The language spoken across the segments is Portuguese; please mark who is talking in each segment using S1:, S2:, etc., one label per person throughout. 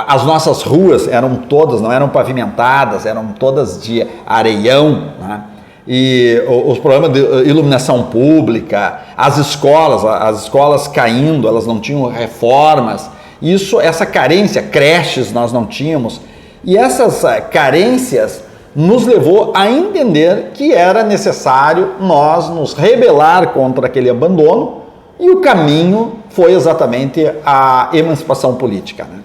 S1: As nossas ruas eram todas, não eram pavimentadas, eram todas de areião, né? E os problemas de iluminação pública, as escolas caindo, elas não tinham reformas, essa carência, creches nós não tínhamos, e essas carências nos levou a entender que era necessário nós nos rebelar contra aquele abandono, e o caminho foi exatamente a emancipação política, né?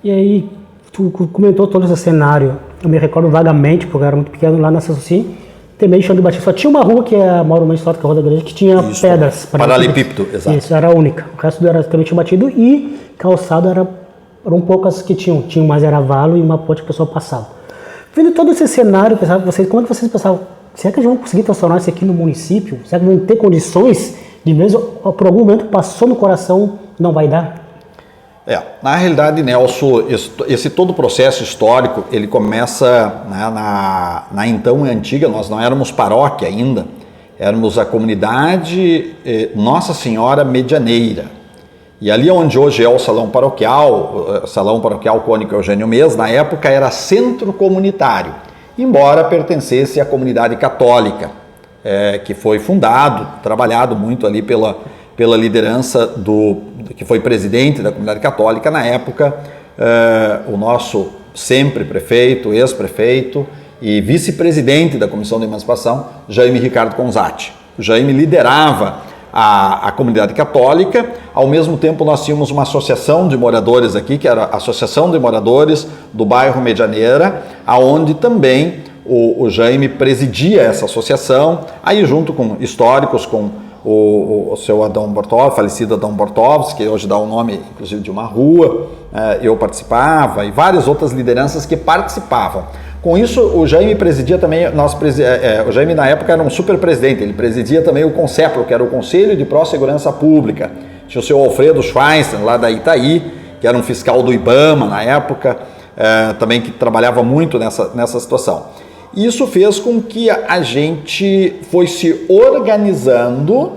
S2: E aí, tu comentou todo esse cenário, eu me recordo vagamente, porque eu era muito pequeno lá na Sanssouci, também Chão de Batista. Só tinha uma rua, que é a maior uma histórica Rua da Igreja, que tinha pedras.
S1: Paralelepípedo, exato.
S2: Isso, era a única. O resto era também tinha batido e calçado eram poucas que tinham. Tinha mais era valo e uma ponte que o pessoal passava. Vendo todo esse cenário, como é que vocês pensavam, será que eles vão conseguir transformar isso aqui no município? Será que vão ter condições de mesmo, por algum momento passou no coração, não vai dar?
S1: Na realidade, Nelson, esse todo processo histórico, ele começa, né, na então antiga, nós não éramos paróquia ainda, éramos a comunidade Nossa Senhora Medianeira. E ali onde hoje é o Salão Paroquial Cônico Eugênio Mês, na época era centro comunitário, embora pertencesse à comunidade católica, que foi fundado, trabalhado muito ali pela liderança que foi presidente da comunidade católica na época, o nosso sempre prefeito, ex-prefeito e vice-presidente da Comissão de Emancipação, Jaime Ricardo Conzatti. O Jaime liderava a comunidade católica, ao mesmo tempo nós tínhamos uma associação de moradores aqui, que era a Associação de Moradores do Bairro Medianeira, aonde também o Jaime presidia essa associação, aí junto com históricos, com o seu Adão Bortovski, falecido Adão Bortovski, que hoje dá o nome, inclusive, de uma rua, eu participava, e várias outras lideranças que participavam. Com isso, o Jaime presidia também, o Jaime na época era um super presidente, ele presidia também o CONSEPLO, que era o Conselho de Pró-Segurança Pública. Tinha o seu Alfredo Schweinstein, lá da Itaí, que era um fiscal do IBAMA na época, também que trabalhava muito nessa situação. Isso fez com que a gente foi se organizando,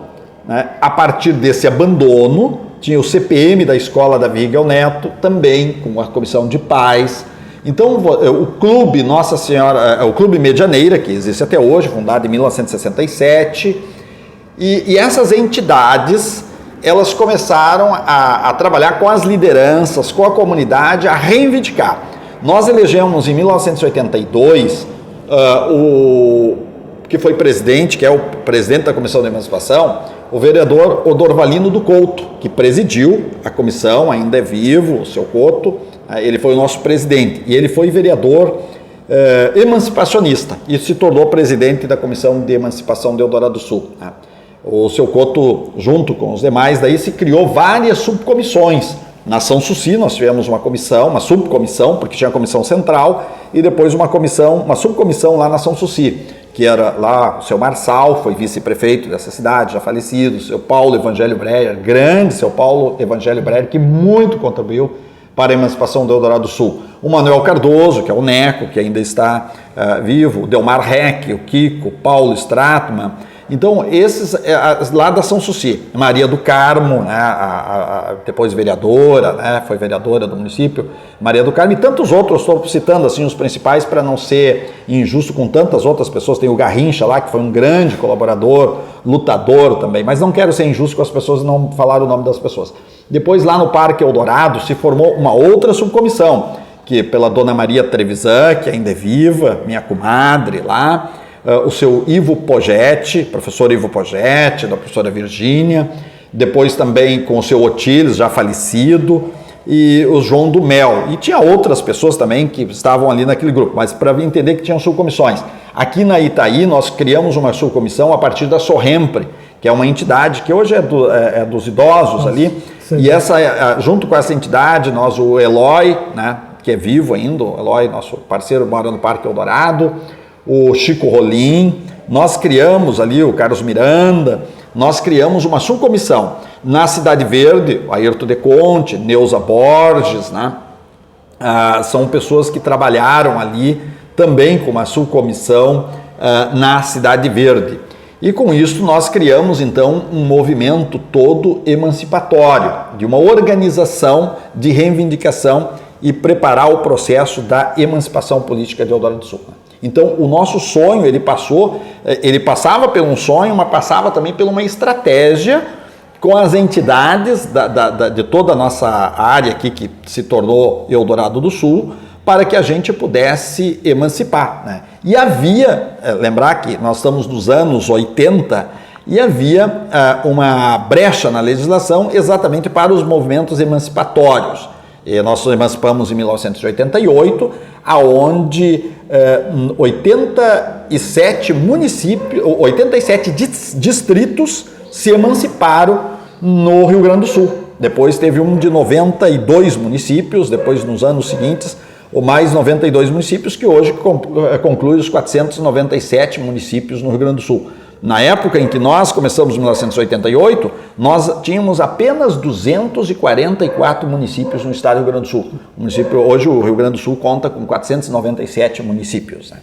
S1: né, a partir desse abandono. Tinha o CPM da Escola da Vigel Neto, também com a Comissão de Paz. Então, o Clube Nossa Senhora, o Clube Medianeira, que existe até hoje, fundado em 1967, e essas entidades, elas começaram a trabalhar com as lideranças, com a comunidade, a reivindicar. Nós elegemos em 1982 que foi presidente, que é o presidente da Comissão de Emancipação, o vereador Odorvalino do Couto, que presidiu a comissão, ainda é vivo, o seu Couto, ele foi o nosso presidente, e ele foi vereador emancipacionista, e se tornou presidente da Comissão de Emancipação de Eldorado do Sul. O seu Couto, junto com os demais, daí se criou várias subcomissões. Na Sanssouci nós tivemos uma comissão, uma subcomissão, porque tinha a comissão central, e depois uma subcomissão lá na Sanssouci, que era lá o seu Marçal, foi vice-prefeito dessa cidade, já falecido, o seu Paulo Evangelho Breyer, grande seu Paulo Evangelho Breyer, que muito contribuiu para a emancipação do Eldorado do Sul. O Manuel Cardoso, que é o Neco, que ainda está vivo, o Delmar Reck, o Kiko, o Paulo Stratman. Então, esses lá da Sanssouci, Maria do Carmo, né, depois vereadora, né, foi vereadora do município, Maria do Carmo, e tantos outros, estou citando assim os principais para não ser injusto com tantas outras pessoas. Tem o Garrincha lá, que foi um grande colaborador, lutador também, mas não quero ser injusto com as pessoas e não falar o nome das pessoas. Depois, lá no Parque Eldorado, se formou uma outra subcomissão, que pela Dona Maria Trevisan, que ainda é viva, minha comadre lá, o seu Ivo Pogetti, professor Ivo Pogetti, da professora Virgínia, depois também com o seu Otílis, já falecido, e o João do Mel. E tinha outras pessoas também que estavam ali naquele grupo, mas para entender que tinham subcomissões. Aqui na Itaí, nós criamos uma subcomissão a partir da Sorrempre, que é uma entidade que hoje é dos idosos ali, sim. E junto com essa entidade, o Eloy, né, que é vivo ainda, o Eloy, nosso parceiro, mora no Parque Eldorado, o Chico Rolim, nós criamos ali, o Carlos Miranda, nós criamos uma subcomissão na Cidade Verde, o Ayrton de Conte, Neuza Borges, né? São pessoas que trabalharam ali também com uma subcomissão na Cidade Verde. E com isso nós criamos então um movimento todo emancipatório, de uma organização de reivindicação e preparar o processo da emancipação política de Eldorado do Sul. Então, o nosso sonho, ele passava por um sonho, mas passava também por uma estratégia com as entidades de toda a nossa área aqui, que se tornou Eldorado do Sul, para que a gente pudesse emancipar, né? E havia, lembrar que nós estamos nos anos 80, e havia uma brecha na legislação exatamente para os movimentos emancipatórios. E nós emancipamos em 1988, aonde 87 distritos se emanciparam no Rio Grande do Sul. Depois teve um de 92 municípios, depois nos anos seguintes, mais 92 municípios, que hoje conclui os 497 municípios no Rio Grande do Sul. Na época em que nós começamos em 1988, nós tínhamos apenas 244 municípios no estado do Rio Grande do Sul. Hoje o Rio Grande do Sul conta com 497 municípios, né?